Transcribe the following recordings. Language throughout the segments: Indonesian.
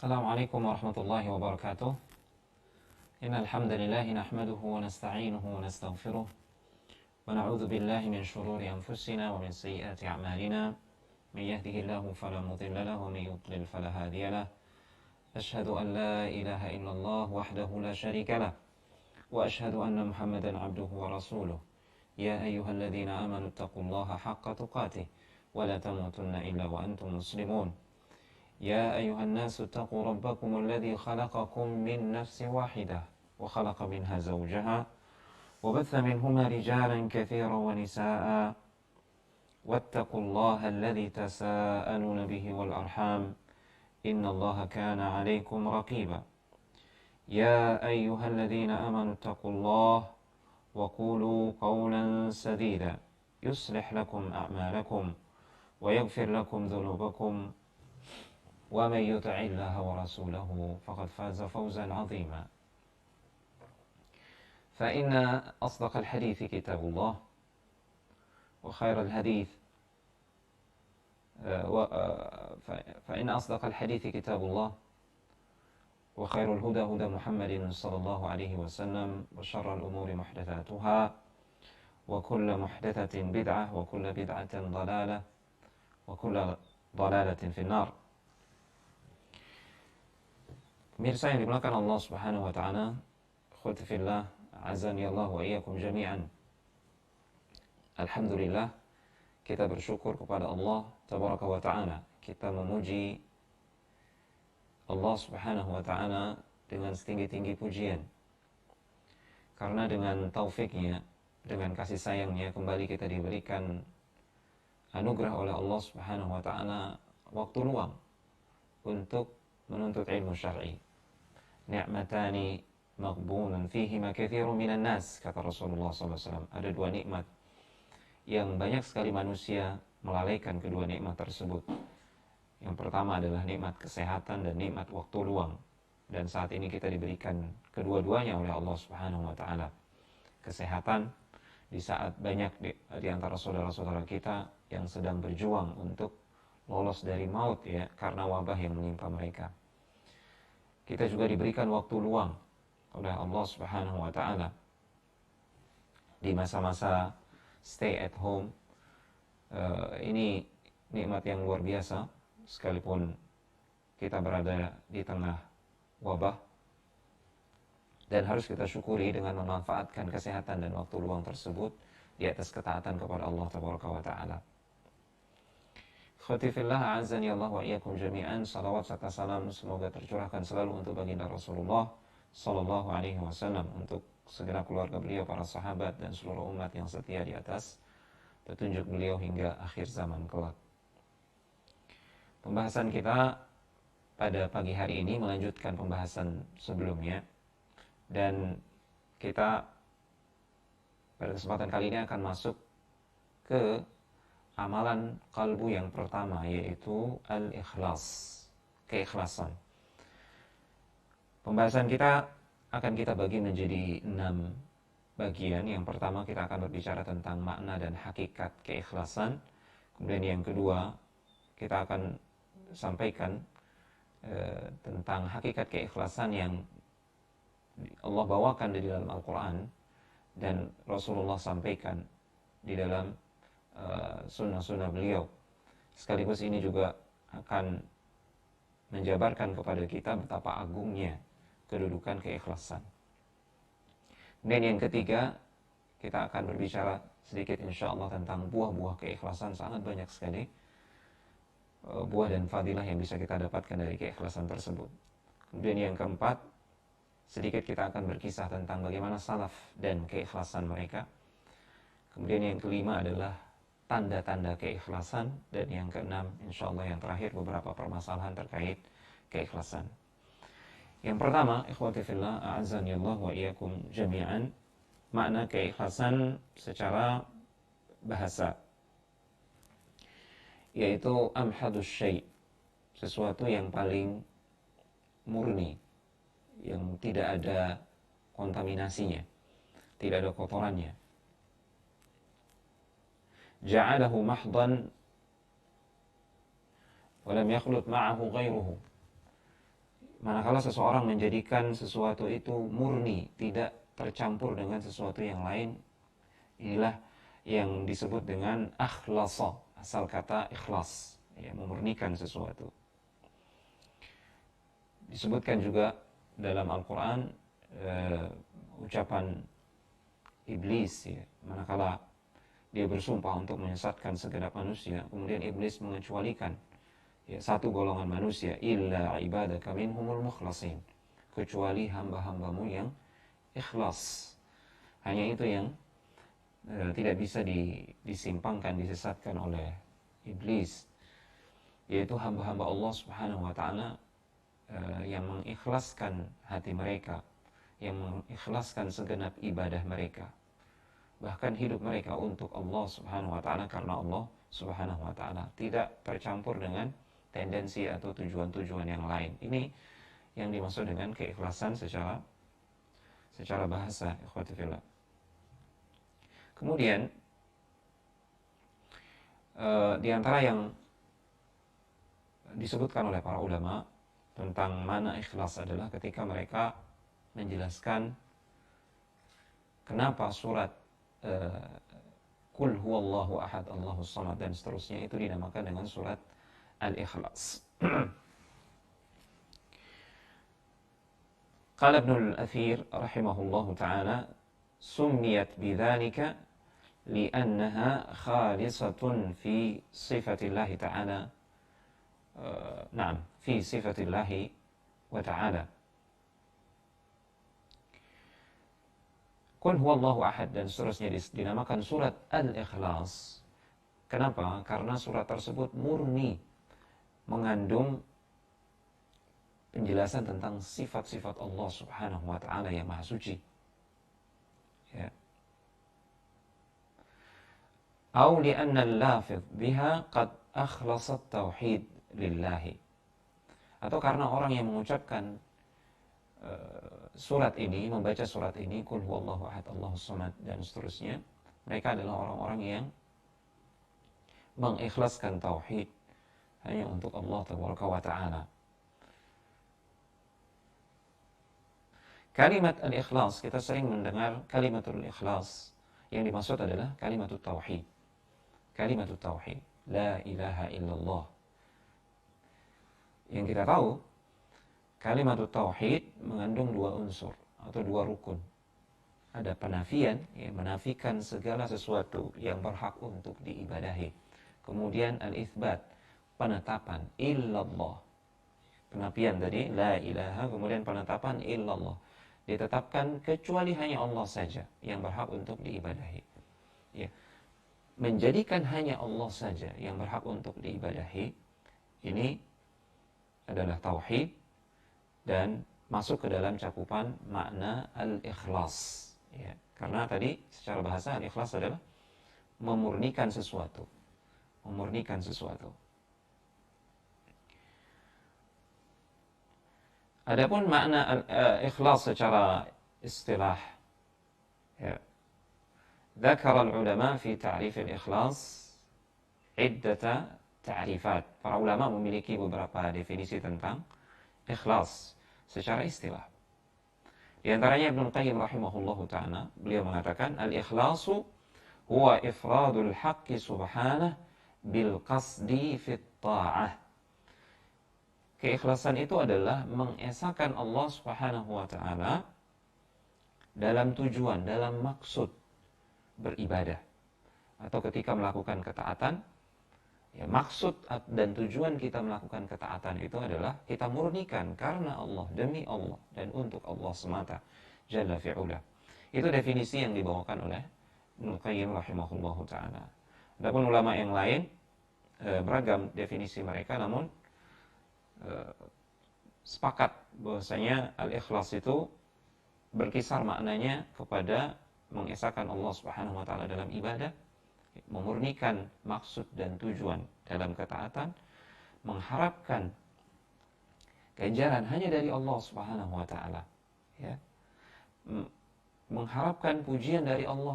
السلام عليكم ورحمة الله وبركاته. إن الحمد لله نحمده ونستعينه ونستغفره ونعوذ بالله من شرور أنفسنا ومن سيئات أعمالنا. من يهده الله فلا مضل له ومن يضلل فلا هادي له. أشهد أن لا إله إلا الله وحده لا شريك له وأشهد أن محمدا عبده ورسوله. يا أيها الذين آمنوا اتقوا الله حق تقاته ولا تموتن إلا وأنتم مسلمون. يا أيها الناس اتقوا ربكم الذي خلقكم من نفس واحدة وخلق منها زوجها وبث منهما رجالا كثيرا ونساء واتقوا الله الذي تساءلون به والأرحام إن الله كان عليكم رقيبا. يا أيها الذين آمنوا اتقوا الله وقولوا قولا سديدا يصلح لكم أعمالكم ويغفر لكم ذنوبكم ومن يطع الله ورسوله فقد فاز فوزا عظيما. فإن أصدق الحديث كتاب الله وخير الحديث فإن أصدق الحديث كتاب الله وخير الهدى هدى محمد صلى الله عليه وسلم وشر الأمور محدثاتها وكل محدثة بدعة وكل بدعة ضلالة وكل ضلالة في النار. Pemirsa yang dimuliakan Allah Subhanahu wa taala, ikhwati fillah, azani Allah wa iyyakum jami'an. Alhamdulillah, kita bersyukur kepada Allah tabaraka wa taala. Kita memuji Allah Subhanahu wa taala dengan setinggi-tinggi pujian. Karena dengan taufiknya, dengan kasih sayangnya, kembali kita diberikan anugerah oleh Allah Subhanahu wa taala waktu luang untuk menuntut ilmu syar'i. Ni'matani maghbunun fihima katsirun minan nas, kata Rasulullah SAW. Ada dua nikmat yang banyak sekali manusia melalaikan kedua nikmat tersebut. Yang pertama adalah nikmat kesehatan dan nikmat waktu luang. Dan saat ini kita diberikan kedua-duanya oleh Allah Subhanahu wa taala. Kesehatan di saat banyak di antara saudara-saudara kita yang sedang berjuang untuk lolos dari maut, ya, karena wabah yang menimpa mereka. Kita juga diberikan waktu luang oleh Allah Subhanahu wa taala di masa-masa stay at home. Ini nikmat yang luar biasa, sekalipun kita berada di tengah wabah, dan harus kita syukuri dengan memanfaatkan kesehatan dan waktu luang tersebut di atas ketaatan kepada Allah Tabaraka wa taala. Khatifillah, azani Allah wa iyyakum jami'an. Salawat serta salam semoga tercurahkan selalu untuk baginda Rasulullah sallallahu alaihi wasallam, untuk segenap keluarga beliau, para sahabat, dan seluruh umat yang setia di atas petunjuk beliau hingga akhir zaman kelak. Pembahasan kita pada pagi hari ini melanjutkan pembahasan sebelumnya, dan kita pada kesempatan kali ini akan masuk ke amalan kalbu yang pertama, yaitu al-ikhlas, keikhlasan. Pembahasan kita akan kita bagi menjadi 6 bagian. Yang pertama kita akan berbicara tentang makna dan hakikat keikhlasan. Kemudian yang kedua kita akan sampaikan tentang hakikat keikhlasan yang Allah bawakan di dalam Al-Quran dan Rasulullah sampaikan di dalam sunnah-sunnah beliau. Sekaligus ini juga akan menjabarkan kepada kita betapa agungnya kedudukan keikhlasan. Dan yang ketiga, kita akan berbicara sedikit insyaallah tentang buah-buah keikhlasan. Sangat banyak sekali buah dan fadilah yang bisa kita dapatkan dari keikhlasan tersebut. Kemudian yang keempat, sedikit kita akan berkisah tentang bagaimana salaf dan keikhlasan mereka. Kemudian yang kelima adalah tanda-tanda keikhlasan, dan yang keenam insyaallah yang terakhir beberapa permasalahan terkait keikhlasan. Yang pertama, ikhwati fillah, a'azzani Allah wa iyyakum jami'an, makna keikhlasan secara bahasa, yaitu amhadus syai', sesuatu yang paling murni, yang tidak ada kontaminasinya, tidak ada kotorannya. Ja'alahu mahdan wa lam yakhlut ma'ahu ghairuhu. manakala seseorang menjadikan sesuatu itu murni, tidak tercampur dengan sesuatu yang lain, inilah yang disebut dengan akhlasa, asal kata ikhlas, ya, memurnikan sesuatu. Disebutkan juga dalam Al-Quran ucapan iblis, ya, manakala dia bersumpah untuk menyesatkan segenap manusia, kemudian iblis mengecualikan, ya, satu golongan manusia, illa ibadaka minhumul mukhlasin, kecuali hamba-hambamu yang ikhlas. Hanya itu yang tidak bisa disimpangkan, disesatkan oleh iblis, yaitu hamba-hamba Allah Subhanahu wa taala yang mengikhlaskan hati mereka, yang mengikhlaskan segenap ibadah mereka, bahkan hidup mereka untuk Allah Subhanahu wa taala karena Allah Subhanahu wa taala, tidak tercampur dengan tendensi atau tujuan-tujuan yang lain. Ini yang dimaksud dengan keikhlasan secara bahasa, ikhwati fillah. Kemudian di antara yang disebutkan oleh para ulama tentang mana ikhlas adalah ketika mereka menjelaskan kenapa surat Qul huwallahu ahad Allahus samad dan seterusnya itu dinamakan dengan surat Al-Ikhlas. Qala Ibnu Al-Athir rahimahullahu taala, summiyat bidzalika li'annaha khalisatun fi sifatillahi ta'ala. Naam, fi sifatillahi wa ta'ala. Qul huwallahu ahad dan seterusnya dinamakan surat Al-Ikhlas. Kenapa? Karena surat tersebut murni mengandung penjelasan tentang sifat-sifat Allah Subhanahu wa taala yang maha suci. Ya. Au li'anna al-lafidh biha qad akhlasa at-tauhid lillahi. Atau karena orang yang mengucapkan surat ini, membaca surat ini, Qul huwallahu ahad Allahus samad dan seterusnya, mereka adalah orang-orang yang mengikhlaskan tauhid hanya untuk Allah tabaraka wa taala. Kalimat al-ikhlas, kita sering mendengar kalimatul ikhlas, yang dimaksud adalah kalimatut tauhid. Kalimatut tauhid, la ilaha illallah. Yang kita tahu, kalimatut tauhid mengandung dua unsur atau dua rukun. Ada penafian, yang menafikan segala sesuatu yang berhak untuk diibadahi. Kemudian al-itsbat, penetapan illallah. Penafian tadi la ilaha, kemudian penetapan illallah. Ditetapkan kecuali hanya Allah saja yang berhak untuk diibadahi. Ya. Menjadikan hanya Allah saja yang berhak untuk diibadahi, ini adalah tauhid dan masuk ke dalam cakupan makna al-ikhlas. Ya. Karena tadi secara bahasa al-ikhlas adalah memurnikan sesuatu. Memurnikan sesuatu. Adapun makna ikhlas secara istilah, ya. Dzakara al-ulama fi ta'rif al-ikhlas iddata ta'rifat. Para ulama memiliki beberapa definisi tentang ikhlas secara istilah. Di antaranya Ibnu Qayyim rahimahullahu ta'ala, beliau mengatakan al-ikhlasu huwa ifradul haqqi subhanahu bil qasdi fit ta'ah. Keikhlasan itu adalah mengesahkan Allah Subhanahu wa taala dalam tujuan, dalam maksud beribadah. Atau ketika melakukan ketaatan, ya, maksud dan tujuan kita melakukan ketaatan itu adalah kita murnikan karena Allah, demi Allah dan untuk Allah semata jalla fi'ula. Itu definisi yang dibawakan oleh Ibnu Qayyim rahimahullahu taala. Adapun ulama yang lain beragam definisi mereka, namun sepakat bahwasanya al-ikhlas itu berkisar maknanya kepada mengesahkan Allah Subhanahu wa taala dalam ibadah, memurnikan maksud dan tujuan dalam ketaatan, mengharapkan ganjaran hanya dari Allah Subhanahu wa taala, ya. Mengharapkan pujian dari Allah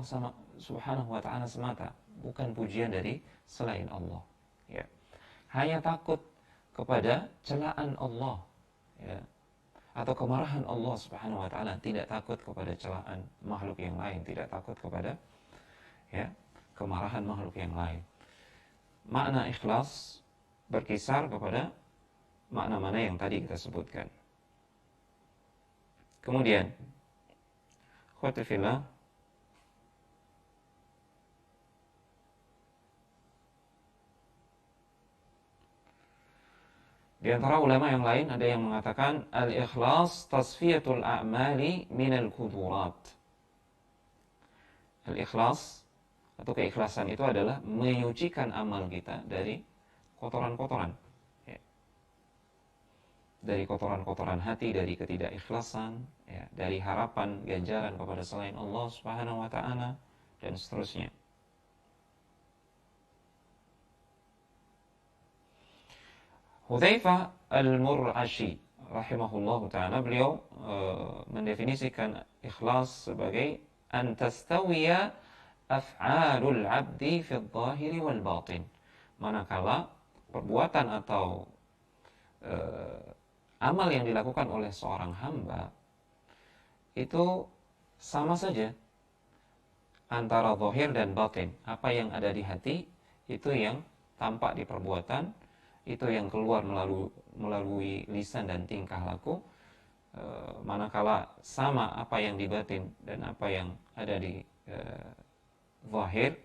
Subhanahu wa taala semata, bukan pujian dari selain Allah, ya. Hanya takut kepada celaan Allah, ya. atau kemarahan Allah Subhanahu wa taala, tidak takut kepada celaan makhluk yang lain, tidak takut kepada ya kemarahan makhluk yang lain. Makna ikhlas berkisar kepada makna mana yang tadi kita sebutkan. Kemudian akhwati fillah, di antara ulama yang lain ada yang mengatakan al-ikhlas tasfiyatul a'mali minal qudurat. Al-ikhlas atau keikhlasan itu adalah menyucikan amal kita dari kotoran-kotoran. Ya. Dari kotoran-kotoran hati, dari ketidakikhlasan, ya, dari harapan ganjaran kepada selain Allah Subhanahu wa taala dan seterusnya. Hudzaifah al-Mur'ashi rahimahullahu taala, beliau mendefinisikan ikhlas sebagai an tastawiya af'alul 'abdi fi adh-dhahiri wal batin. Manakala perbuatan atau amal yang dilakukan oleh seorang hamba itu sama saja antara zahir dan batin. Apa yang ada di hati itu yang tampak di perbuatan, itu yang keluar melalui lisan dan tingkah laku. Manakala sama apa yang di batin dan apa yang ada di zahir,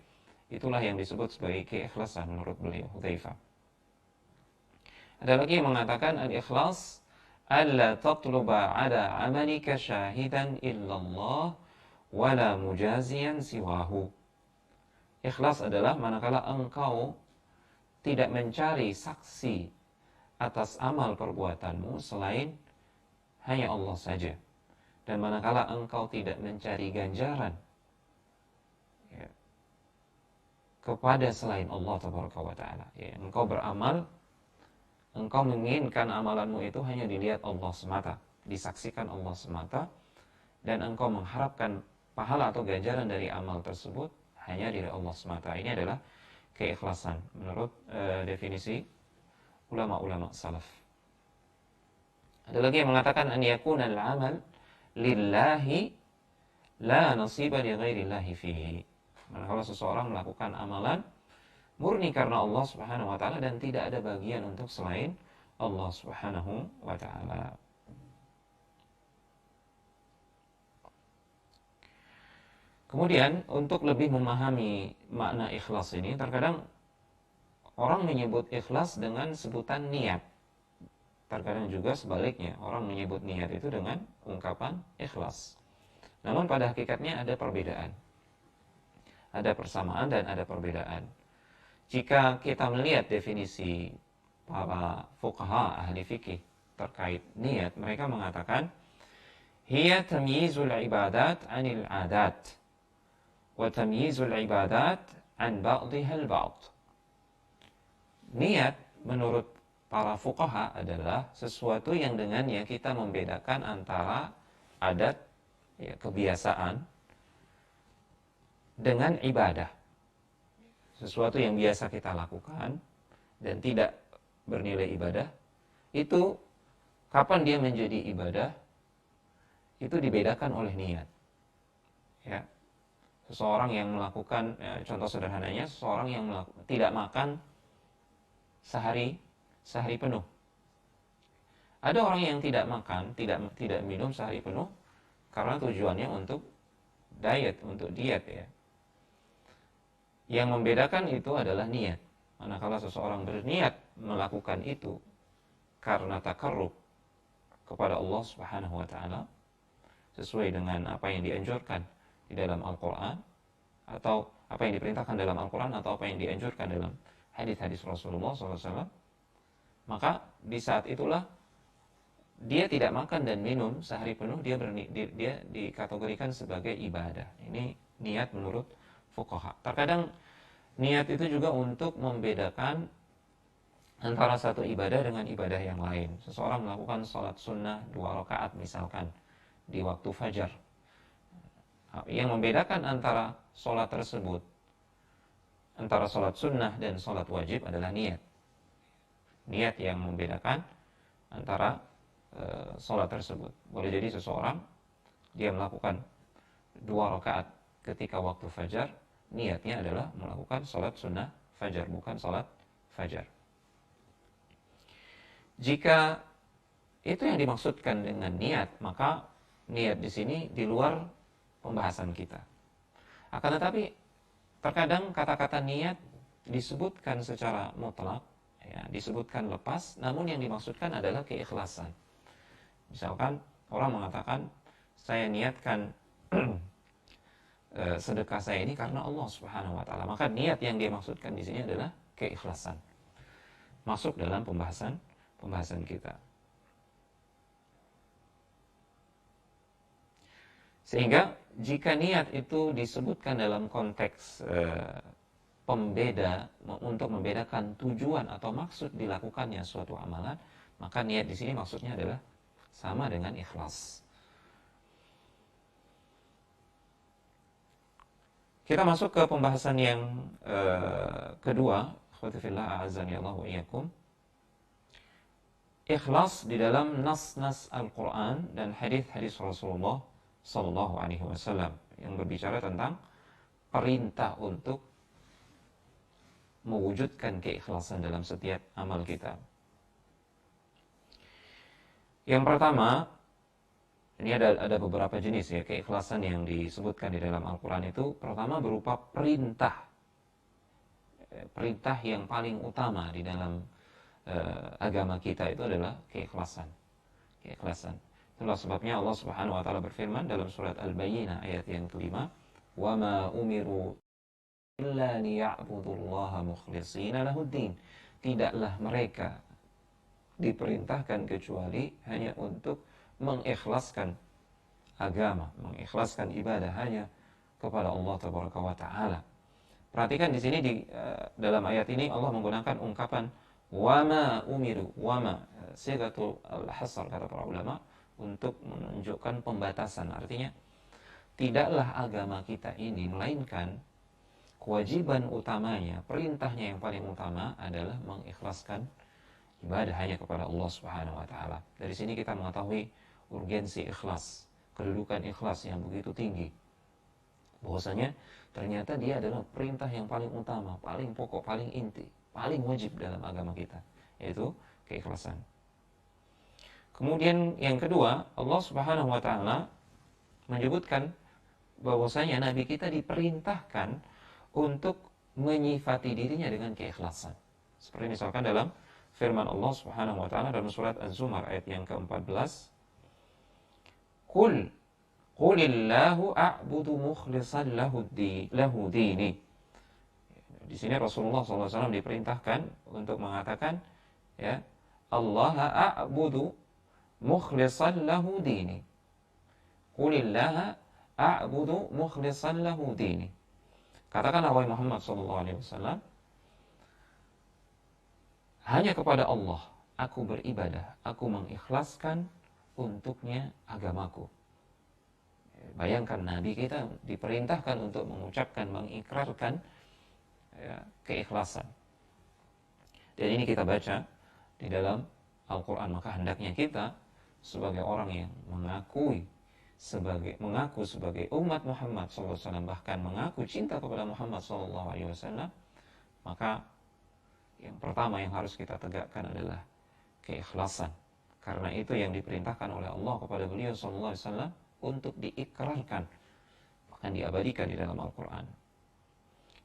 itulah yang disebut sebagai keikhlasan menurut beliau Hudzaifah. Ada lagi yang mengatakan al-ikhlas alla tatluba ala amalika syahidan illallah wala mujaziyan siwahu. Ikhlas adalah manakala engkau tidak mencari saksi atas amal perbuatanmu selain hanya Allah saja. Dan manakala engkau tidak mencari ganjaran ya, kepada selain Allah Tabaraka wa Ta'ala. Ya, engkau beramal, engkau menginginkan amalanmu itu hanya dilihat Allah semata, disaksikan Allah semata, dan engkau mengharapkan pahala atau ganjaran dari amal tersebut hanya dari Allah semata. Ini adalah keikhlasan menurut definisi ulama-ulama salaf. Ada lagi yang mengatakan an yakuna al-amal lillahi la nasiba li ghairillahi fihi. Manakala seseorang melakukan amalan murni karena Allah Subhanahu wa taala dan tidak ada bagian untuk selain Allah Subhanahu wa taala. Kemudian untuk lebih memahami makna ikhlas ini, terkadang orang menyebut ikhlas dengan sebutan niat. Terkadang juga sebaliknya, orang menyebut niat itu dengan ungkapan ikhlas. Namun pada hakikatnya ada perbedaan. Ada persamaan dan ada perbedaan. Jika kita melihat definisi para fuqaha ahli fikih terkait niat, mereka mengatakan hiya tamyizul ibadat 'anil 'adat wa tamyizul ibadat 'an ba'dihha al-ba'd. Niat menurut para fuqaha adalah sesuatu yang dengannya kita membedakan antara adat, ya, kebiasaan dengan ibadah. Sesuatu yang biasa kita lakukan dan tidak bernilai ibadah, itu kapan dia menjadi ibadah, itu dibedakan oleh niat. Ya. Seseorang yang melakukan, ya, contoh sederhananya, seseorang yang tidak makan sehari penuh. Ada orang yang tidak makan, tidak minum sehari penuh karena tujuannya untuk diet, untuk diet, ya. Yang membedakan itu adalah niat. Manakala seseorang berniat melakukan itu karena takarrub kepada Allah Subhanahu wa taala sesuai dengan apa yang dianjurkan di dalam Al-Qur'an, atau apa yang diperintahkan dalam Al-Qur'an, atau apa yang dianjurkan dalam hadis-hadis Rasulullah SAW, maka di saat itulah dia tidak makan dan minum sehari penuh, dia dikategorikan sebagai ibadah. Ini niat menurut fuqaha. Terkadang niat itu juga untuk membedakan antara satu ibadah dengan ibadah yang lain. Seseorang melakukan sholat sunnah 2 rakaat misalkan di waktu fajar. Yang membedakan antara sholat tersebut, antara sholat sunnah dan sholat wajib adalah niat. Niat yang membedakan antara sholat tersebut. Boleh jadi seseorang dia melakukan 2 rakaat ketika waktu fajar, niatnya adalah melakukan sholat sunnah fajar, bukan sholat fajar. Jika itu yang dimaksudkan dengan niat, maka niat di sini di luar pembahasan kita. Akan tetapi terkadang kata-kata niat disebutkan secara mutlak, ya, disebutkan lepas, namun yang dimaksudkan adalah keikhlasan. Misalkan orang mengatakan, saya niatkan sedekah saya ini karena Allah Subhanahu wa taala. Maka niat yang dia maksudkan di sini adalah keikhlasan. Masuk dalam pembahasan kita. Sehingga jika niat itu disebutkan dalam konteks pembeda untuk membedakan tujuan atau maksud dilakukannya suatu amalan, maka niat di sini maksudnya adalah sama dengan ikhlas. Kita masuk ke pembahasan yang kedua, ikhwati fillah a'azzani Allah wa iyyakum. Ikhlas di dalam nas-nas Al-Qur'an dan hadis-hadis Rasulullah sallallahu alaihi wasallam yang berbicara tentang perintah untuk mewujudkan keikhlasan dalam setiap amal kita. Yang pertama, ini ada beberapa jenis ya keikhlasan yang disebutkan di dalam Al-Quran itu. Pertama berupa perintah yang paling utama di dalam agama kita itu adalah keikhlasan. Itulah sebabnya Allah Subhanahu wa taala berfirman dalam surat Al-Bayyinah ayat yang kelima, "Wa ma umiru illa liya'budullaha mukhlishina lahuddin." Tidaklah mereka diperintahkan kecuali hanya untuk mengikhlaskan agama, mengikhlaskan ibadah hanya kepada Allah Tabaraka wa taala. Perhatikan di sini dalam ayat ini Allah menggunakan ungkapan wama umiru, wama sigatul al-hasr kata para ulama untuk menunjukkan pembatasan. Artinya tidaklah agama kita ini melainkan kewajiban utamanya, perintahnya yang paling utama adalah mengikhlaskan ibadah hanya kepada Allah Subhanahu wa taala. Dari sini kita mengetahui urgensi ikhlas, kedudukan ikhlas yang begitu tinggi. Bahwasanya ternyata dia adalah perintah yang paling utama, paling pokok, paling inti, paling wajib dalam agama kita, yaitu keikhlasan. Kemudian yang kedua, Allah Subhanahu wa taala menyebutkan bahwasanya nabi kita diperintahkan untuk menyifati dirinya dengan keikhlasan. Seperti misalkan dalam firman Allah Subhanahu wa taala dalam surat Az-Zumar ayat yang ke-14, Qulillahu a'budu mukhlishan lahu dini. Di sini Rasulullah SAW diperintahkan untuk mengatakan, ya, Allah a'budu mukhlishan lahu dini. Qulillaha a'budu mukhlishan lahu dini. Katakanlah wahai Muhammad SAW, hanya kepada Allah aku beribadah, aku mengikhlaskan untuknya agamaku. Bayangkan Nabi kita diperintahkan untuk mengucapkan, mengikrarkan, ya, keikhlasan. Dan ini kita baca di dalam Al-Quran. Maka hendaknya kita sebagai orang yang mengaku sebagai umat Muhammad SAW, bahkan mengaku cinta kepada Muhammad SAW, maka yang pertama yang harus kita tegakkan adalah keikhlasan. Karena itu yang diperintahkan oleh Allah kepada beliau SAW untuk diikrarkan, bahkan diabadikan di dalam Al-Quran.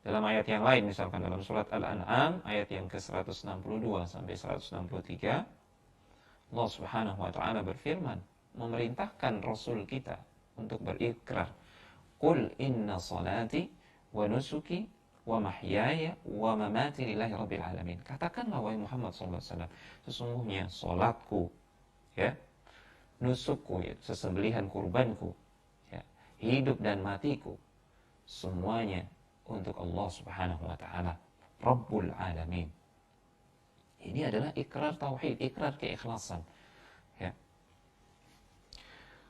Dalam ayat yang lain, misalkan dalam surat Al-An'am ayat yang ke-162 sampai 163, Allah Subhanahu wa taala berfirman, memerintahkan Rasul kita untuk berikrar, Qul inna salati wa nusuki wa mahyaya wa mamati lillahi rabbil alamin. Katakanlah wahai Muhammad SAW, sesungguhnya salatku, ya, nusukku, ya, sesembelihan kurbanku, ya, hidup dan matiku, semuanya untuk Allah Subhanahu wa taala, Rabbul alamin. Ini adalah ikrar tauhid, ikrar keikhlasan, ya.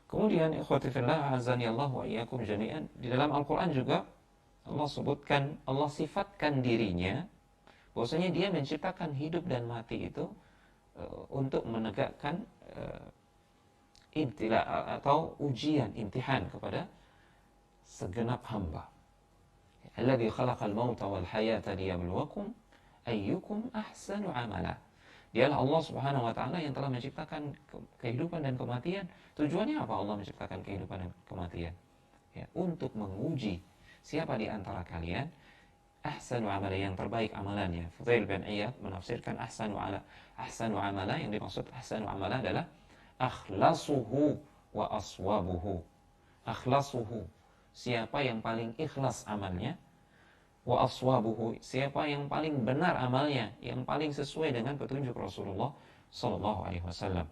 Kemudian ikhwati fillah azani Allah wa iyyakum jami'an, di dalam Al-Qur'an juga Allah sebutkan, Allah sifatkan dirinya bahwasanya dia menciptakan hidup dan mati itu untuk menegakkan ibtila atau ujian, imtihan kepada segenap hamba. Alladzi khalaqal mauta wal hayata liyabluwakum ayyukum ahsanu amala. Dialah Allah Subhanahu wa taala yang telah menciptakan kehidupan dan kematian. Tujuannya apa Allah menciptakan kehidupan dan kematian? Ya, untuk menguji siapa di antara kalian ahsanu amala, yang terbaik amalannya. Fudail bin Iyad menafsirkan ahsanu amala, yang dimaksud ahsanu amala adalah akhlasuhu wa aswabuhu. Akhlasuhu, siapa yang paling ikhlas amalnya, wa aswabuhu, siapa yang paling benar amalnya, yang paling sesuai dengan petunjuk Rasulullah sallallahu alaihi wasallam.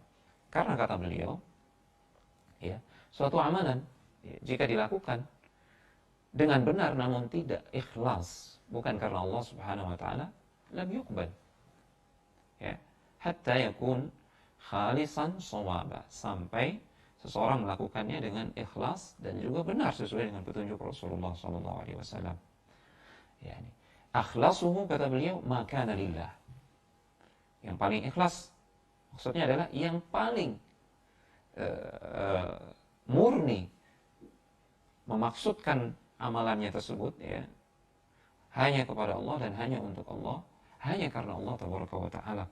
Karena kata beliau, ya, suatu amalan jika dilakukan dengan benar namun tidak ikhlas, bukan karena Allah Subhanahu wa taala, lam yuqbal. Ya, hatta yakun khalisan shawaba, sampai seseorang melakukannya dengan ikhlas dan juga benar sesuai dengan petunjuk Rasulullah sallallahu alaihi wasallam. Yani, akhlasuhu, kata beliau, maka lillah. Yang paling ikhlas maksudnya adalah yang paling murni memaksudkan amalannya tersebut, ya, hanya kepada Allah dan hanya untuk Allah, hanya karena Allah tabaraka wa taala.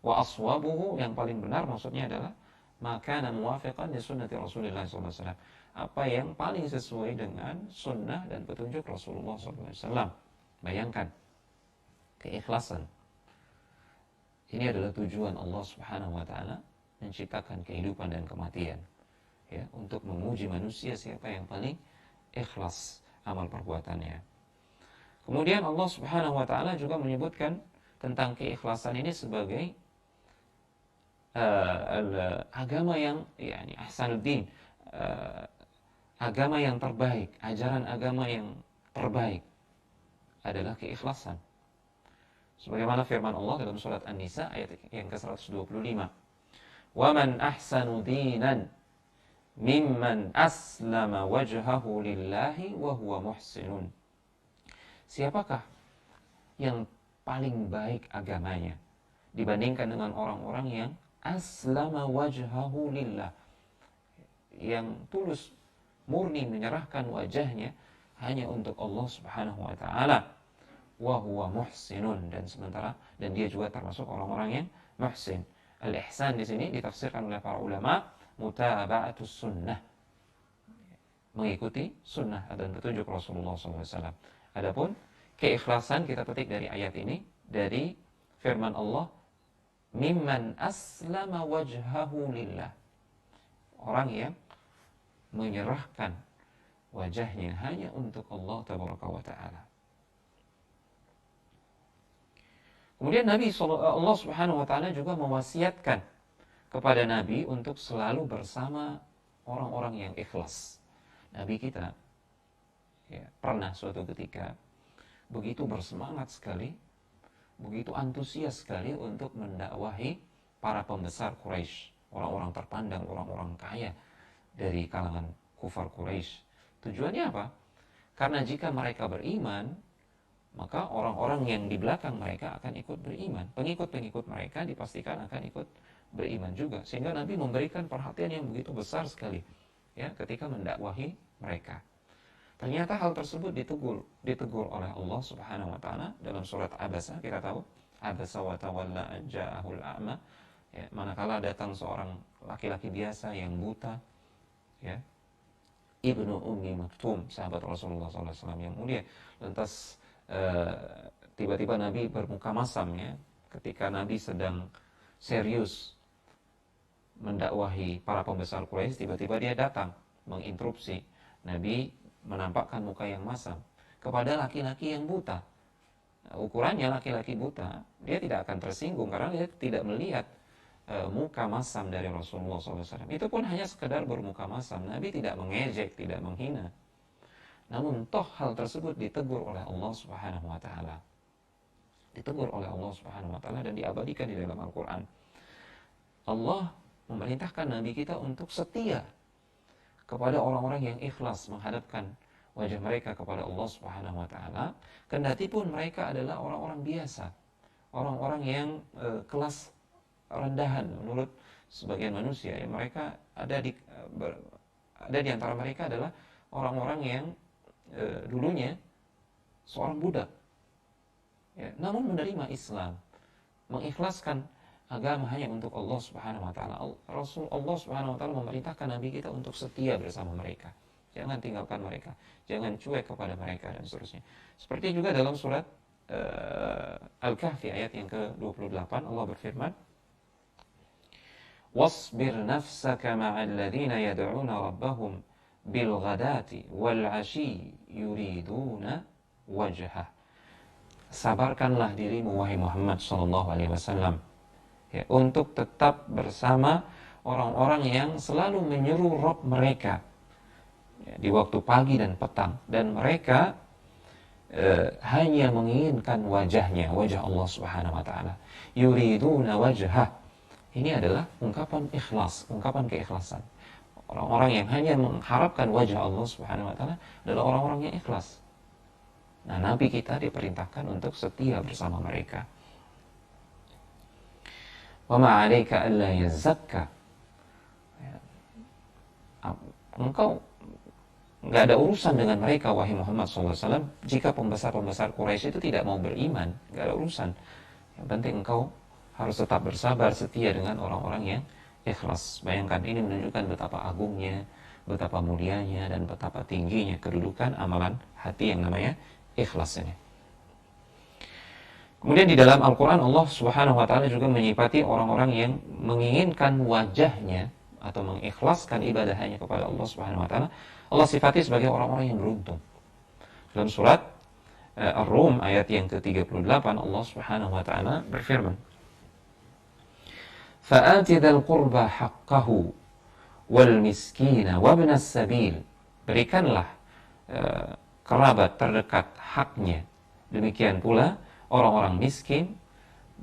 Wa aswabuhu, yang paling benar maksudnya adalah maka muwafiqan li sunnati Rasulullah sallallahu alaihi wasallam, apa yang paling sesuai dengan sunnah dan petunjuk Rasulullah sallallahu alaihi wasallam. Bayangkan keikhlasan. Ini adalah tujuan Allah Subhanahu wa taala menciptakan kehidupan dan kematian, ya, untuk menguji manusia siapa yang paling ikhlas amal perbuatannya. Kemudian Allah Subhanahu wa taala juga menyebutkan tentang keikhlasan ini sebagai agama yang, yakni ahsanuddin, agama yang terbaik, ajaran agama yang terbaik adalah keikhlasan. Sebagaimana firman Allah dalam surat An-Nisa ayat yang ke-125. Wa man ahsanu dinan mimman aslama wajhahu lillahi wa huwa muhsinun. Siapakah yang paling baik agamanya dibandingkan dengan orang-orang yang aslama wajhahu lillah, yang tulus murni menyerahkan wajahnya hanya untuk Allah Subhanahu wa taala, wa huwa muhsinun, dan dia juga termasuk orang-orang yang muhsin. Al-ihsan di sini ditafsirkan oleh para ulama mutaba'atus sunnah, mengikuti sunnah dan petunjuk Rasulullah SAW. Adapun keikhlasan kita petik dari ayat ini, dari firman Allah, mimman aslama wajhahu lillah, orang yang menyerahkan wajahnya hanya untuk Allah tabaraka wa taala. Kemudian Allah Subhanahu wa taala juga mewasiatkan kepada Nabi untuk selalu bersama orang-orang yang ikhlas. Nabi kita, ya, pernah suatu ketika begitu bersemangat sekali, begitu antusias sekali untuk mendakwahi para pembesar Quraisy, orang-orang terpandang, orang-orang kaya dari kalangan kufar Quraisy. Tujuannya apa? Karena jika mereka beriman, maka orang-orang yang di belakang mereka akan ikut beriman. Pengikut-pengikut mereka dipastikan akan ikut beriman juga. Sehingga Nabi memberikan perhatian yang begitu besar sekali, ya, ketika mendakwahi mereka. Ternyata hal tersebut ditegur oleh Allah Subhanahu wa taala dalam surat Abasa. Kita tahu Abasa wa tawalla an ja'ahul a'ma, ya, manakala datang seorang laki-laki biasa yang buta, ya, Ibnu Ummi Maktum, sahabat Rasulullah SAW yang mulia. Lantas tiba-tiba Nabi bermuka masam, ya, ketika Nabi sedang serius mendakwahi para pembesar Quraisy, tiba-tiba dia datang menginterupsi. Nabi menampakkan muka yang masam kepada laki-laki yang buta. Ukurannya laki-laki buta, dia tidak akan tersinggung karena dia tidak melihat muka masam dari Rasulullah SAW. Itu pun hanya sekedar bermuka masam. Nabi tidak mengejek, tidak menghina. Namun toh hal tersebut ditegur oleh Allah Subhanahu wa taala. Ditegur oleh Allah Subhanahu wa taala dan diabadikan di dalam Al-Qur'an. Allah memerintahkan Nabi kita untuk setia kepada orang-orang yang ikhlas menghadapkan wajah mereka kepada Allah Subhanahu wa taala, kendati pun mereka adalah orang-orang biasa, orang-orang yang kelas rendahan menurut sebagian manusia, ya mereka ada di antara mereka adalah orang-orang yang dulunya seorang budak, ya, namun menerima Islam, mengikhlaskan agama hanya untuk Allah Subhanahu wa taala. Rasul Allah Subhanahu wa taala memerintahkan nabi kita untuk setia bersama mereka. Jangan tinggalkan mereka, jangan cuek kepada mereka dan seterusnya. Seperti juga dalam surat Al-Kahfi ayat yang ke-28 Allah berfirman, "Wasbir nafsaka ma'al ladzina yad'una rabbahum bil ghadati wal 'ashyi yuriduna wajhah." Sabarkanlah dirimu wahai Muhammad sallallahu alaihi wasallam, ya, untuk tetap bersama orang-orang yang selalu menyeru Rabb mereka, ya, di waktu pagi dan petang, dan mereka hanya menginginkan wajahnya, wajah Allah Subhanahu wa taala. Yuriduna wajhah. Ini adalah ungkapan ikhlas, ungkapan keikhlasan. Orang-orang yang hanya mengharapkan wajah Allah Subhanahu wa taala adalah orang-orang yang ikhlas. Nah, nabi kita diperintahkan untuk setia bersama mereka. Wa ma 'alaika alla yazakka. Engkau nggak ada urusan dengan mereka wahai Muhammad SAW. Jika pembesar-pembesar Quraisy itu tidak mau beriman, nggak ada urusan. Yang penting engkau harus tetap bersabar, setia dengan orang-orang yang ikhlas. Bayangkan, ini menunjukkan betapa agungnya, betapa mulianya, dan betapa tingginya kedudukan amalan hati yang namanya ikhlas ini. Kemudian di dalam Al-Quran Allah Subhanahu wa taala juga menyifati orang-orang yang menginginkan wajahnya atau mengikhlaskan ibadah hanya kepada Allah Subhanahu wa taala. Allah sifati sebagai orang-orang yang beruntung. Dalam surat Ar-Rum ayat yang ke-38 Allah Subhanahu wa taala berfirman, "Fa'ati dzal qurba haqqahu wal miskina wabnas sabil." Berikanlah kerabat terdekat haknya. Demikian pula orang-orang miskin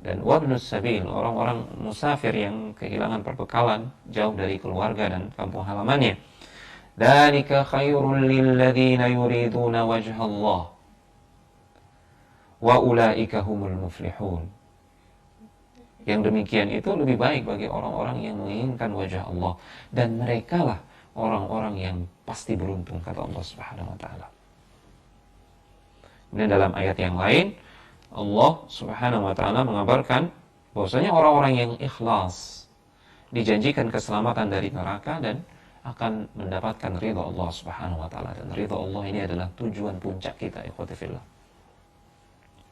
dan wabnus sabil, orang-orang musafir yang kehilangan perbekalan, jauh dari keluarga dan kampung halamannya. Dzalika khairul lil ladzina yuriduna wajha Allah wa ulaika humul muflihun. Yang demikian itu lebih baik bagi orang-orang yang menginginkan wajah Allah, dan merekalah orang-orang yang pasti beruntung, kata Allah Subhanahu wa taala. Kemudian dalam ayat yang lain Allah Subhanahu wa taala mengabarkan bahwasanya orang-orang yang ikhlas dijanjikan keselamatan dari neraka dan akan mendapatkan ridha Allah Subhanahu wa taala. Dan ridha Allah ini adalah tujuan puncak kita, ikhwati fillah.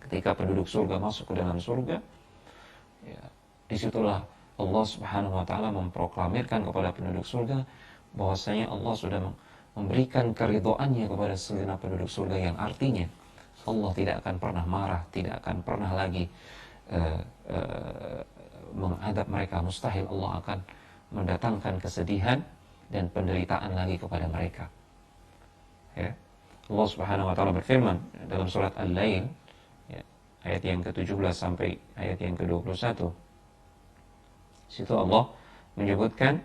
Ketika penduduk surga masuk ke dalam surga, ya, disitulah Allah Subhanahu wa taala memproklamirkan kepada penduduk surga bahwasanya Allah sudah memberikan keridhaannya kepada segenap penduduk surga, yang artinya Allah tidak akan pernah marah, tidak akan pernah lagi mengadab mereka. Mustahil Allah akan mendatangkan kesedihan dan penderitaan lagi kepada mereka. Ya. Allah Subhanahu wa taala berfirman dalam surat Al-Lail, ya, ayat yang ke-17 sampai ayat yang ke-21. Situ Allah menyebutkan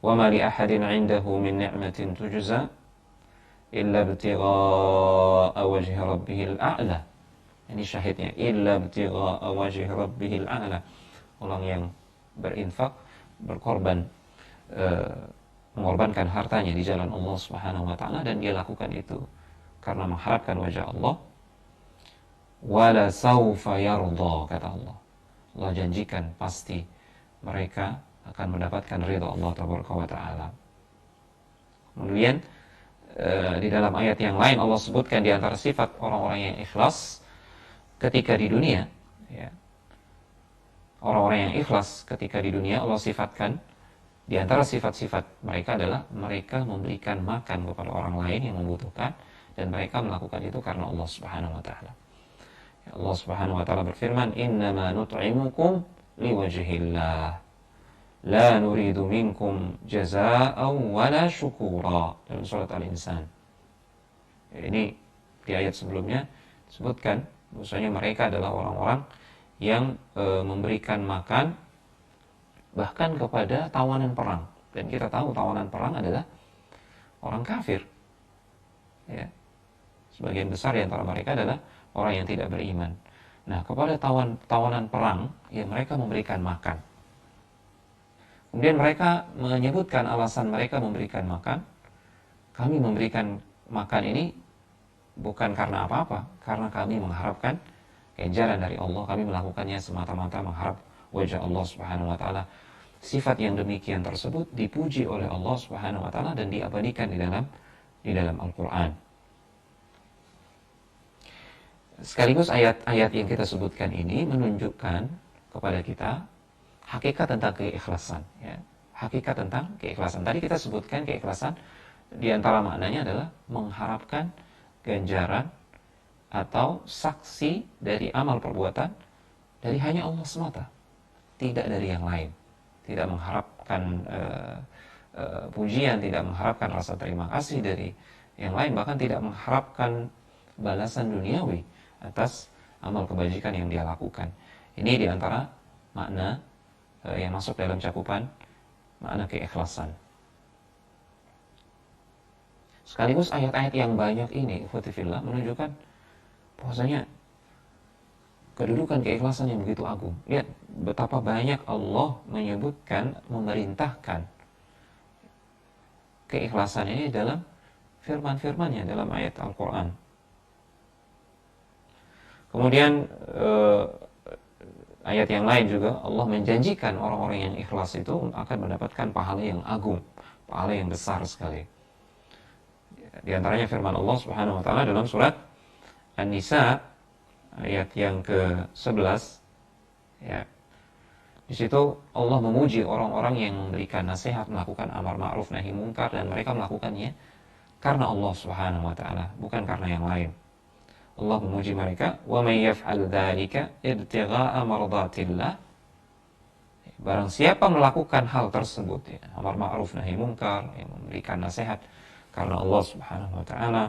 wa ma li ahadin 'indahu min ni'matin tujza illa ibtigha'a wajhi rabbihil a'la. Ini syahidnya, illa ibtigha'a wajhi rabbihil a'la. Orang yang berinfak, berkorban, mengorbankan hartanya di jalan Allah Subhanahu wa taala, dan dia lakukan itu karena mengharapkan wajah Allah. Wala saufa yarda, kata Allah. Allah janjikan pasti mereka akan mendapatkan ridha Allah tabaraka wa taala. Kemudian di dalam ayat yang lain Allah sebutkan di antara sifat orang-orang yang ikhlas ketika di dunia, ya. Orang-orang yang ikhlas ketika di dunia Allah sifatkan, di antara sifat-sifat mereka adalah mereka memberikan makan kepada orang lain yang membutuhkan, dan mereka melakukan itu karena Allah Subhanahu wa taala. Ya, Allah Subhanahu wa taala berfirman, "Innama nut'imukum liwajhillah. La nuridu minkum jazaa'an wala syukura." Dalam surat Al-Insan. Ya, ini di ayat sebelumnya disebutkan bahwasanya mereka adalah orang-orang yang memberikan makan bahkan kepada tawanan perang, dan kita tahu tawanan perang adalah orang kafir, ya. Sebagian besar di antara mereka adalah orang yang tidak beriman. Nah, kepada tawanan perang, ya mereka memberikan makan. Kemudian mereka menyebutkan alasan mereka memberikan makan. Kami memberikan makan ini bukan karena apa-apa, karena kami mengharapkan ganjaran dari Allah. Kami melakukannya semata-mata mengharap wajah Allah Subhanahu wa taala. Sifat yang demikian tersebut dipuji oleh Allah Subhanahu wa taala dan diabadikan di dalam Al-Qur'an. Sekaligus ayat-ayat yang kita sebutkan ini menunjukkan kepada kita hakikat tentang keikhlasan, ya. Hakikat tentang keikhlasan. Tadi kita sebutkan keikhlasan di antara maknanya adalah mengharapkan ganjaran atau saksi dari amal perbuatan dari hanya Allah semata, tidak dari yang lain. Tidak mengharapkan pujian, tidak mengharapkan rasa terima kasih dari yang lain, bahkan tidak mengharapkan balasan duniawi atas amal kebajikan yang dia lakukan. Ini di antara makna yang masuk dalam cakupan makna keikhlasan. Sekaligus ayat-ayat yang banyak ini, ikhwati fillah, menunjukkan bahwasanya kedudukan keikhlasan yang begitu agung. Lihat betapa banyak Allah menyebutkan, memerintahkan keikhlasan ini dalam firman-firmannya, dalam ayat Al-Quran. Kemudian ayat yang lain juga Allah menjanjikan orang-orang yang ikhlas itu akan mendapatkan pahala yang agung, pahala yang besar sekali. Di antaranya firman Allah Subhanahu wa taala dalam surat An-Nisa ayat yang ke-11, ya. Di situ Allah memuji orang-orang yang memberikan nasihat, melakukan amar ma'ruf nahi munkar, dan mereka melakukannya karena Allah Subhanahu wa taala, bukan karena yang lain. Allah memuji mereka, wa may yaf'al dzalika ibtigha'a mardatillah. Barang siapa melakukan hal tersebut, ya, amar ma'ruf nahi munkar, yang memberikan nasihat karena Allah Subhanahu wa taala,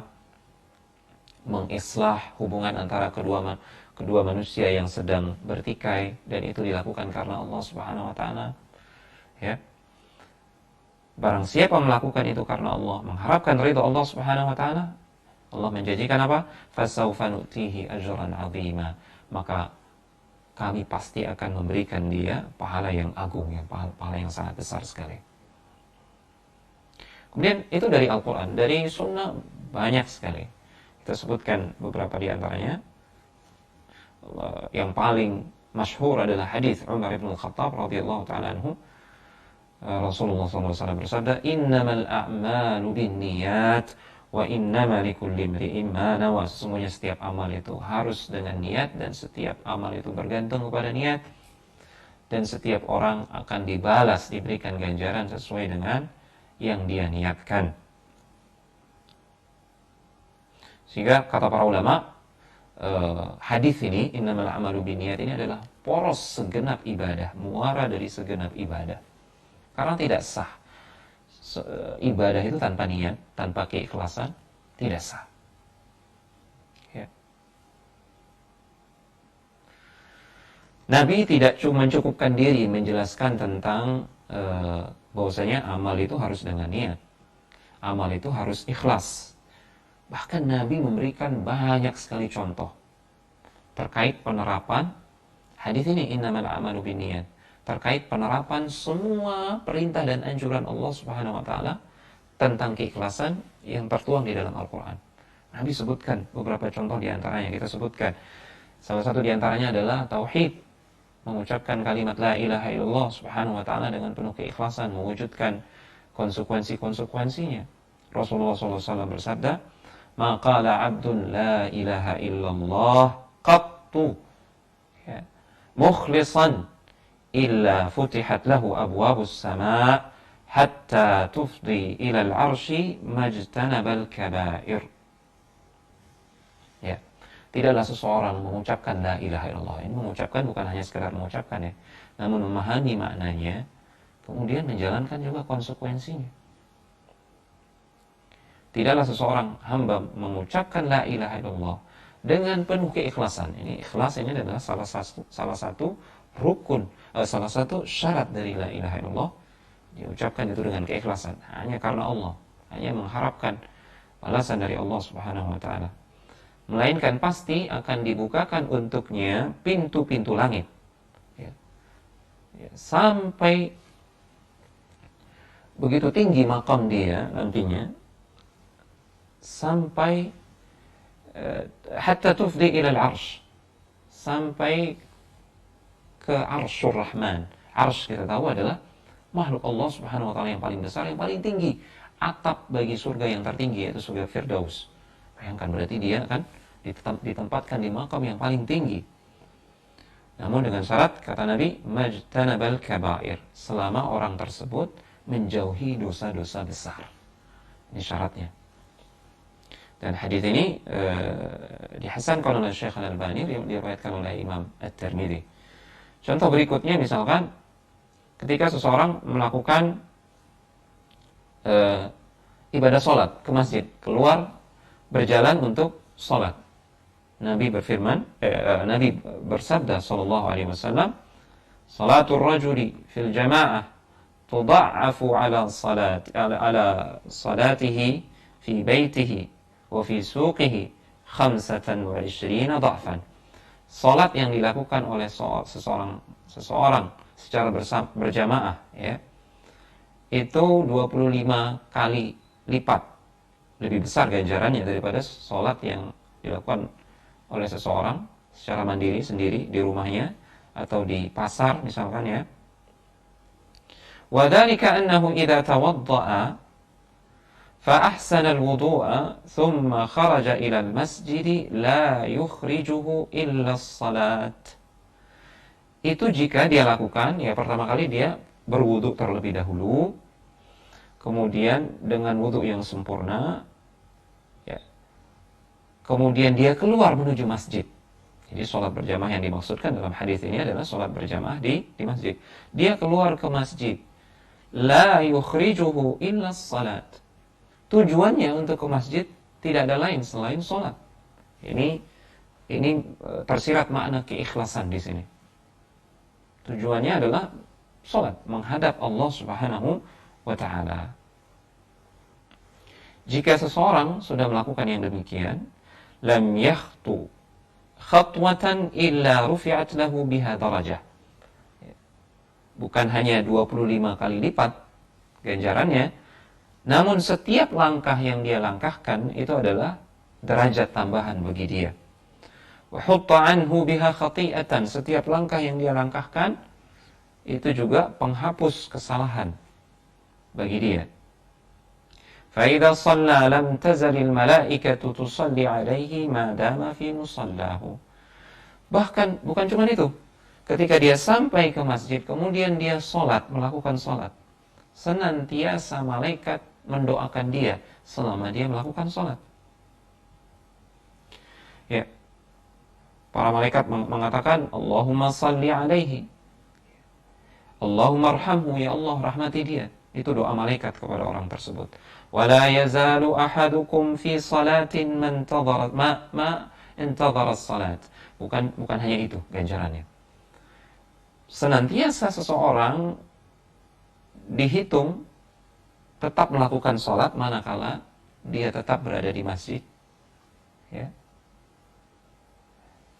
mengislah hubungan antara kedua manusia yang sedang bertikai, dan itu dilakukan karena Allah Subhanahu wa taala, ya. Barang siapa melakukan itu karena Allah, mengharapkan ridha Allah Subhanahu wa taala, Allah menjanjikan apa? Fasawfa nu'tihi ajran 'azima. Maka kami pasti akan memberikan dia pahala yang agung, ya, pahala yang sangat besar sekali. Kemudian itu dari Al-Quran, dari Sunnah banyak sekali. Kita sebutkan beberapa di antaranya. Yang paling masyhur adalah hadis Umar bin Khattab radhiyallahu taala anhu. Rasulullah SAW bersabda, "Innamal a'malu binniyat wa innama likulli imri'in ma nawa." Sesungguhnya setiap amal itu harus dengan niat, dan setiap amal itu bergantung kepada niat, dan setiap orang akan dibalas, diberikan ganjaran sesuai dengan yang dia niatkan. Sehingga kata para ulama, hadis ini, innamal a'malu binniyat, ini adalah poros segenap ibadah, muara dari segenap ibadah. Karena tidak sah ibadah itu tanpa niat, tanpa keikhlasan, tidak sah. Ya. Nabi tidak cuma mencukupkan diri menjelaskan tentang bahwasanya amal itu harus dengan niat, amal itu harus ikhlas. Bahkan Nabi memberikan banyak sekali contoh terkait penerapan hadis ini, innamal a'malu binniyat, terkait penerapan semua perintah dan anjuran Allah Subhanahu wa taala tentang keikhlasan yang tertuang di dalam Al-Qur'an. Nabi sebutkan beberapa contoh di antaranya, kita sebutkan. Salah satu di antaranya adalah tauhid, mengucapkan kalimat la ilaha illallah Subhanahu wa taala dengan penuh keikhlasan, mewujudkan konsekuensinya. Rasulullah SAW bersabda, "Ma qala 'abdun la ilaha illallah qattu, ya, mukhlishan illa futihat lahu abwabus sama' hatta tufdi ila al-'arsy majtanabal kaba'ir." Ya. Tidaklah seseorang mengucapkan la ilaha illallah. Ini mengucapkan bukan hanya sekedar mengucapkan, ya, namun memahami maknanya, kemudian menjalankan juga konsekuensinya. Tidaklah seseorang hamba mengucapkan la ilaha illallah dengan penuh keikhlasan. Ini ikhlas ini adalah salah satu rukun, salah satu syarat dari la ilaha illallah. Diucapkan itu dengan keikhlasan, hanya karena Allah, hanya mengharapkan balasan dari Allah Subhanahu wa taala. Melainkan pasti akan dibukakan untuknya pintu-pintu langit, ya. Ya, sampai begitu tinggi makam dia nantinya sampai hatta tufdi ila al-arsh, sampai ke arsyur rahman. Arsh kita tahu adalah makhluk Allah subhanahu wa ta'ala yang paling besar, yang paling tinggi. Atap bagi surga yang tertinggi, yaitu surga Firdaus. Bayangkan, berarti dia akan ditempatkan di makam yang paling tinggi. Namun dengan syarat, kata Nabi, majtanabal kabair, selama orang tersebut menjauhi dosa-dosa besar. Ini syaratnya. Dan hadis ini dihasankan oleh Syekh Al-Albani, diriwayatkan oleh Imam At-Tirmidzi. Contoh berikutnya misalkan ketika seseorang melakukan ibadah sholat ke masjid, keluar berjalan untuk sholat. Nabi berfirman, Nabi bersabda sallallahu alaihi wasallam, "Salatul rajuli fil jama'ah tudha'afu ala salatihi fi baitihi wa fi suqihi 25 dha'fan." Salat yang dilakukan oleh seseorang secara berjamaah, ya, itu 25 kali lipat lebih besar ganjarannya daripada salat yang dilakukan oleh seseorang secara mandiri sendiri di rumahnya atau di pasar misalkan, ya. Wa dzalika annahu idza tawadda'a fa ahsana al-wudu'a thumma kharaja ila al-masjid la yukhrijuhu illa as-salat. Itu jika dia lakukan, ya, pertama kali dia berwudu terlebih dahulu, kemudian dengan wudu yang sempurna, ya, kemudian dia keluar menuju masjid. Jadi sholat berjamaah yang dimaksudkan dalam hadis ini adalah sholat berjamaah di masjid. Dia keluar ke masjid, la yukhrijuhu illa salat. Tujuannya untuk ke masjid tidak ada lain selain sholat. Ini tersirat makna keikhlasan di sini. Tujuannya adalah sholat, menghadap Allah Subhanahu wa ta'ala. Jika seseorang sudah melakukan yang demikian, lam yakhtu khatwatan illa rufi'at lahu biha darajah. Bukan hanya 25 kali lipat ganjarannya, namun setiap langkah yang dia langkahkan itu adalah derajat tambahan bagi dia. Wa hutta anhu biha khati'atan, setiap langkah yang dia langkahkan itu juga penghapus kesalahan bagi dia. Fa idza shalla lam tazalil malaikatu tusalli alaihi ma dama fi musallahu. Bahkan bukan cuma itu. Ketika dia sampai ke masjid, kemudian dia sholat, melakukan sholat, senantiasa malaikat mendoakan dia selama dia melakukan sholat. Ya, para malaikat mengatakan, Allahumma salli alaihi, Allahumma arhamhu, ya Allah rahmati dia. Itu doa malaikat kepada orang tersebut. Wala yazalu ahadukum fi salatin man intadhara salat. Bukan hanya itu ganjarannya. Senantiasa seseorang dihitung tetap melakukan salat manakala dia tetap berada di masjid, ya,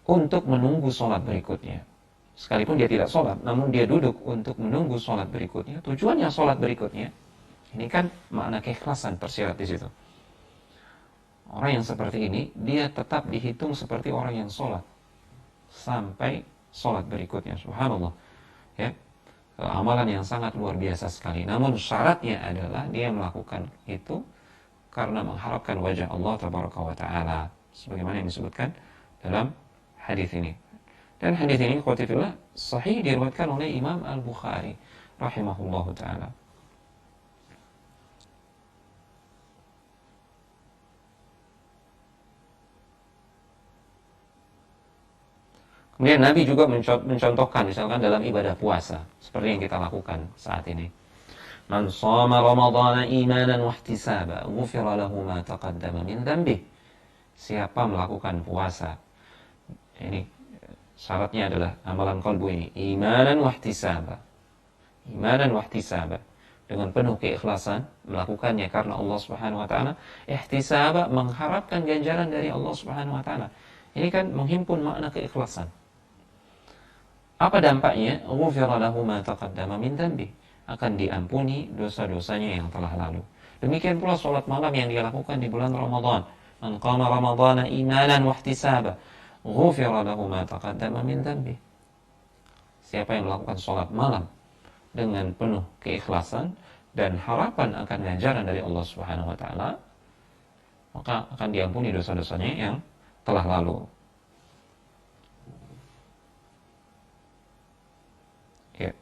untuk menunggu salat berikutnya. Sekalipun dia tidak sholat, namun dia duduk untuk menunggu sholat berikutnya. Tujuannya sholat berikutnya. Ini kan makna keikhlasan tersirat di situ. Orang yang seperti ini, dia tetap dihitung seperti orang yang sholat sampai sholat berikutnya. Subhanallah. Ya, amalan yang sangat luar biasa sekali. Namun syaratnya adalah dia melakukan itu karena mengharapkan wajah Allah Tabaraka wa Ta'ala, sebagaimana yang disebutkan dalam hadis ini. Dan hadis ini khotifillah sahih diriwayatkan oleh Imam Al-Bukhari rahimahullahu ta'ala. Kemudian Nabi juga mencontohkan misalkan dalam ibadah puasa seperti yang kita lakukan saat ini. Man shoma ramadhana imanan wa ihtisaba ghufira lahu ma taqaddama min dhanbi. Siapa melakukan puasa, ini syaratnya adalah amalan qalbu ini, imanan wa ihtisaba. Imanan wa ihtisaba, dengan penuh keikhlasan melakukannya karena Allah Subhanahu wa taala, ihtisaba mengharapkan ganjaran dari Allah Subhanahu wa taala. Ini kan menghimpun makna keikhlasan. Apa dampaknya? Ghufira lahu ma taqaddama min dhanbi. akan diampuni dosa-dosanya yang telah lalu. Demikian pula sholat malam yang dia lakukan di bulan Ramadan. Man qama ramadhana imanan wahtisaba ghufira lahu ma taqaddama min dhanbi. Siapa yang melakukan sholat malam dengan penuh keikhlasan dan harapan akan ganjaran dari Allah Subhanahu wa taala, maka akan diampuni dosa-dosanya yang telah lalu. Ya.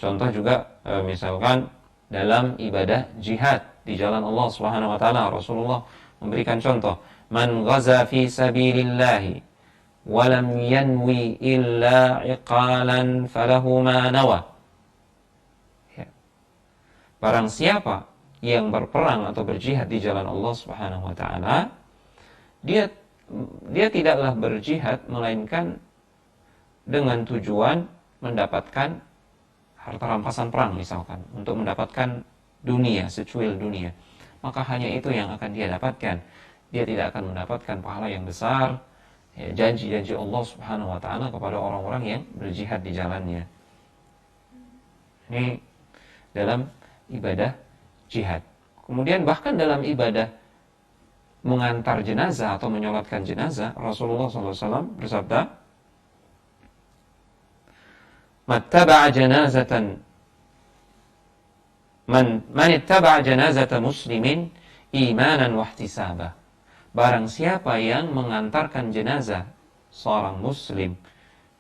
Contoh juga misalkan dalam ibadah jihad di jalan Allah Subhanahu wa taala, Rasulullah memberikan contoh, man ghaza fi sabilillah wa lam yanwi illa iqalan falahu ma nawa. Ya. Barang siapa yang berperang atau berjihad di jalan Allah Subhanahu wa taala, dia tidaklah berjihad melainkan dengan tujuan mendapatkan harta rampasan perang misalkan, untuk mendapatkan dunia, secuil dunia, maka hanya itu yang akan dia dapatkan. Dia tidak akan mendapatkan pahala yang besar, ya, janji-janji Allah Subhanahu wa taala kepada orang-orang yang berjihad di jalannya. Ini dalam ibadah jihad. Kemudian bahkan dalam ibadah mengantar jenazah atau menyolatkan jenazah, Rasulullah SAW bersabda, "Mattaba'a janazatan man ittaba'a janazata muslimin imanan wahtisaba." Barang siapa yang mengantarkan jenazah seorang muslim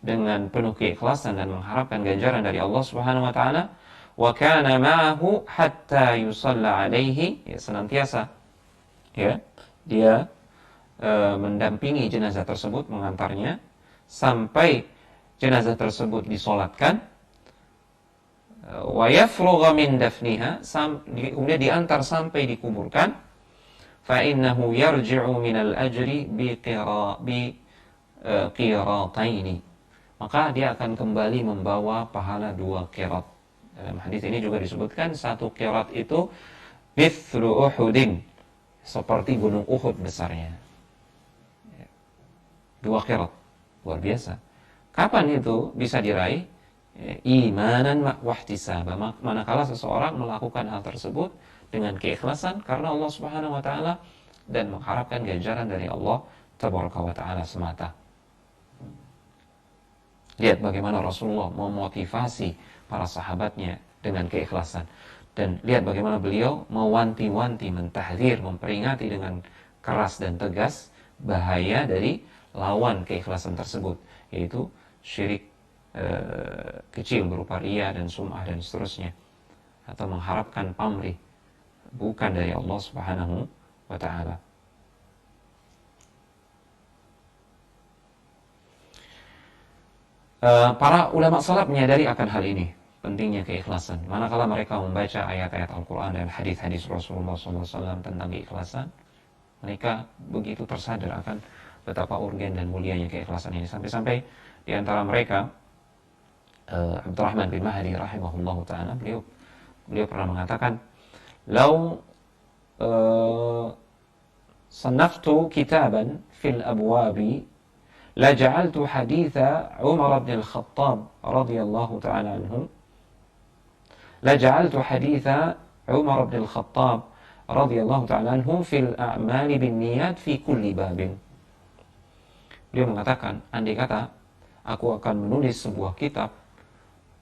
dengan penuh keikhlasan dan mengharapkan ganjaran dari Allah Subhanahu wa taala, wa kana ma'ahu hatta yusalla alaihi, ya, senantiasa ya dia mendampingi jenazah tersebut, mengantarnya sampai jenazah tersebut disolatkan, wa yafrugha min dafniha, kemudian diantar sampai dikuburkan, fa innahu yarji'u minal ajri bi qirataini, maka dia akan kembali membawa pahala 2 qirat. Dalam hadis ini juga disebutkan 1 qirat itu mithlu Uhudin, seperti gunung Uhud besarnya. 2 qirat, luar biasa. Kapan itu bisa diraih? Imanan wahtisaba, manakala seseorang melakukan hal tersebut dengan keikhlasan karena Allah Subhanahu wa taala dan mengharapkan ganjaran dari Allah Tabaraka wa taala semata. Lihat bagaimana Rasulullah memotivasi para sahabatnya dengan keikhlasan, dan lihat bagaimana beliau mewanti-wanti, mentahdzir, memperingati dengan keras dan tegas bahaya dari lawan keikhlasan tersebut, yaitu syirik kecil berupa riya dan sum'ah dan seterusnya, atau mengharapkan pamrih bukan dari Allah Subhanahu wa taala. Para ulama salaf menyadari akan hal ini, pentingnya keikhlasan. Manakala mereka membaca ayat-ayat Al-Quran dan hadis-hadis Rasulullah SAW tentang keikhlasan, mereka begitu tersadar akan betapa urgen dan mulianya keikhlasan ini. Sampai-sampai di antara mereka Abdurrahman bin Mahdi rahimahullah ta'ala, beliau pernah mengatakan, "Lau sanaftu kitaban fil abwabi la ja'altu haditha Umar bin al-Khattab radhiyallahu ta'ala anhu la ja'altu haditha Umar bin al-Khattab radhiyallahu ta'ala anhu fil a'mali bin niyat fi kulli babin." Beliau mengatakan, andai kata aku akan menulis sebuah kitab,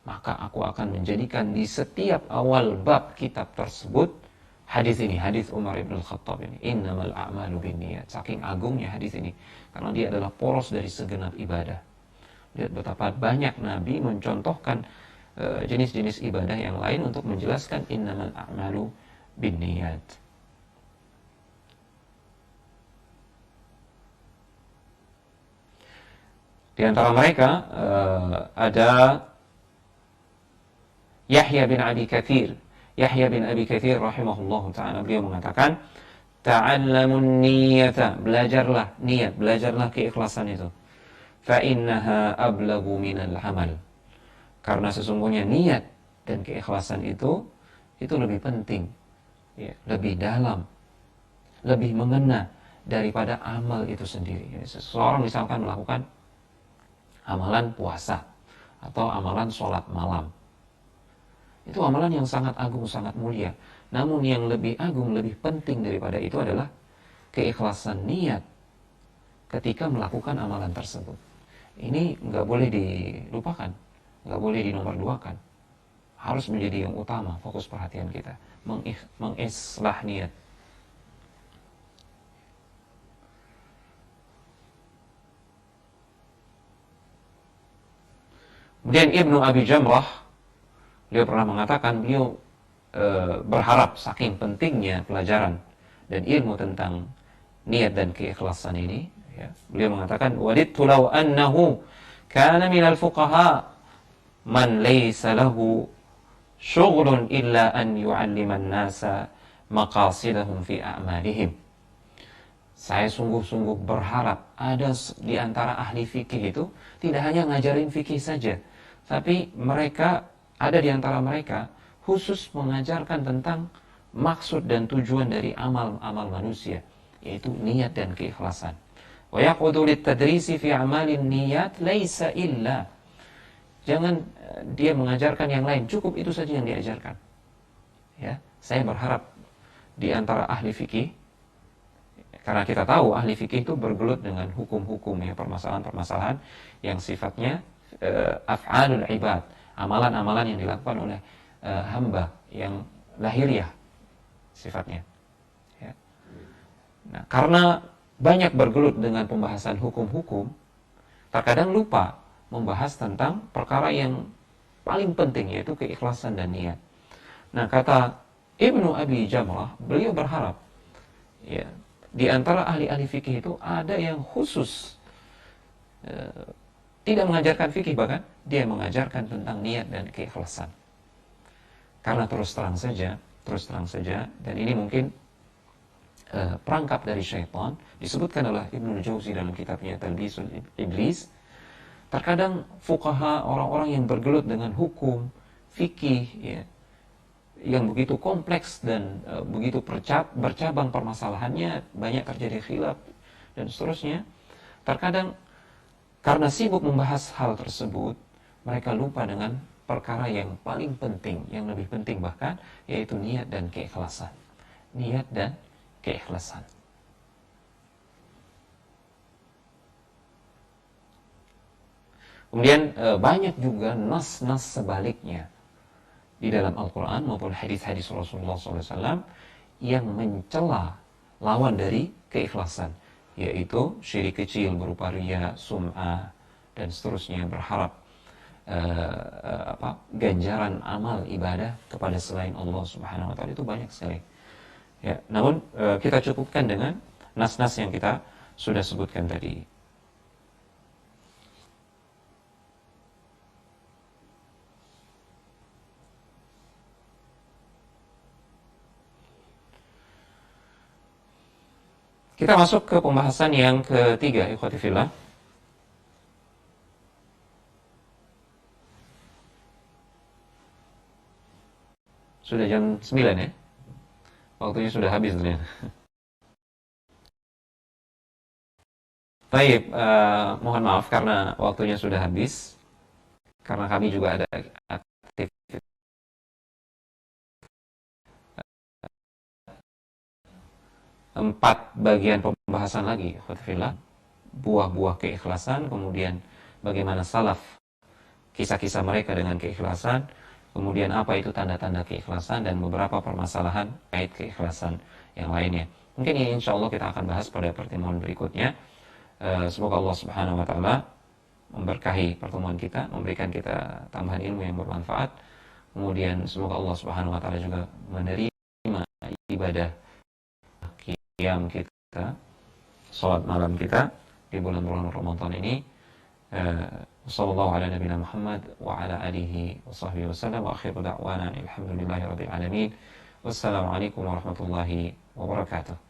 maka aku akan menjadikan di setiap awal bab kitab tersebut hadis ini, hadis Umar bin al-Khattab ini, innamal a'malu binniyat. Saking agungnya hadis ini, karena dia adalah poros dari segenap ibadah. Lihat betapa banyak Nabi mencontohkan jenis-jenis ibadah yang lain untuk menjelaskan innamal a'malu binniyat. Di antara mereka ada Yahya bin Abi Katsir. Yahya bin Abi Katsir rahimahullahu ta'ala, beliau mengatakan, ta'allamun niyata, belajarlah niat, belajarlah keikhlasan itu. Fa innaha ablagu minal amal. Karena sesungguhnya niat dan keikhlasan itu lebih penting, ya, lebih dalam, lebih mengena daripada amal itu sendiri. Seseorang misalkan melakukan amalan puasa atau amalan sholat malam, Itu amalan yang sangat agung, sangat mulia. Namun yang lebih agung, lebih penting daripada itu adalah keikhlasan niat ketika melakukan amalan tersebut. Ini nggak boleh dilupakan, nggak boleh dinomorduakan. Harus menjadi yang utama, fokus perhatian kita. Mengislah niat. Kemudian Ibnu Abi Jamrah, beliau pernah mengatakan, beliau berharap saking pentingnya pelajaran dan ilmu tentang niat dan keikhlasan ini, ya, beliau mengatakan, wadidtu law annahu kana minal fuqaha man laysa lahu syughlun illa an yu'alliman nasa maqasidahum fi a'malihim. Saya sungguh-sungguh berharap ada di antara ahli fikih itu tidak hanya ngajarin fikih saja, tapi mereka ada di antara mereka khusus mengajarkan tentang maksud dan tujuan dari amal-amal manusia, yaitu niat dan keikhlasan. Wa yaqudu lit-tadrisi fi a'malin niyat laisa illa. Jangan dia mengajarkan yang lain, cukup itu saja yang diajarkan. Ya, saya berharap di antara ahli fikih, karena kita tahu ahli fikih itu bergelut dengan hukum-hukum, ya, permasalahan-permasalahan yang sifatnya af'alul ibad, amalan-amalan yang dilakukan oleh hamba yang lahiriah sifatnya, ya. Nah, karena banyak bergelut dengan pembahasan hukum-hukum, terkadang lupa membahas tentang perkara yang paling penting, yaitu keikhlasan dan niat. Nah, kata Ibnu Abi Jamrah, beliau berharap, ya, di antara ahli-ahli fikih itu ada yang khusus tidak mengajarkan fikih, bahkan dia mengajarkan tentang niat dan keikhlasan. Karena terus terang saja, dan ini mungkin perangkap dari syaitan, disebutkan oleh Ibnu Jauzi dalam kitabnya Talbisul Iblis. Terkadang fuqaha, orang-orang yang bergelut dengan hukum fikih, ya, yang begitu kompleks dan begitu bercabang permasalahannya, banyak terjadi khilaf dan seterusnya. Terkadang karena sibuk membahas hal tersebut, mereka lupa dengan perkara yang paling penting, yang lebih penting bahkan, yaitu niat dan keikhlasan. Niat dan keikhlasan. Kemudian banyak juga nas-nas sebaliknya di dalam Al-Quran maupun hadis-hadis Rasulullah SAW yang mencela lawan dari keikhlasan, yaitu syirik kecil berupa riya, sum'ah, dan seterusnya, berharap ganjaran amal ibadah kepada selain Allah Subhanahu wa taala. Itu banyak sekali. Ya, namun kita cukupkan dengan nas-nas yang kita sudah sebutkan tadi. Kita masuk ke pembahasan yang ketiga, ikhwati fillah. Sudah jam 9 ya. Waktunya sudah habis ternyata. Baik, mohon maaf karena waktunya sudah habis. Karena kami juga ada aktivitas 4 bagian pembahasan lagi, khotfillah. Buah-buah keikhlasan, kemudian bagaimana salaf, kisah-kisah mereka dengan keikhlasan, kemudian apa itu tanda-tanda keikhlasan, dan beberapa permasalahan kait keikhlasan yang lainnya. Mungkin ini insya Allah kita akan bahas pada pertemuan berikutnya. Semoga Allah Subhanahu wa taala memberkahi pertemuan kita, memberikan kita tambahan ilmu yang bermanfaat. Kemudian semoga Allah Subhanahu wa taala juga menerima ibadah qiyam kita, salat malam kita di bulan-bulan Ramadan ini. Sallallahu ala nabiyina Muhammad wa ala alihi wa sahbihi wasallam, wa akhiru da'wana alhamdulillahi rabbil alamin. Wassalamualaikum warahmatullahi wabarakatuh.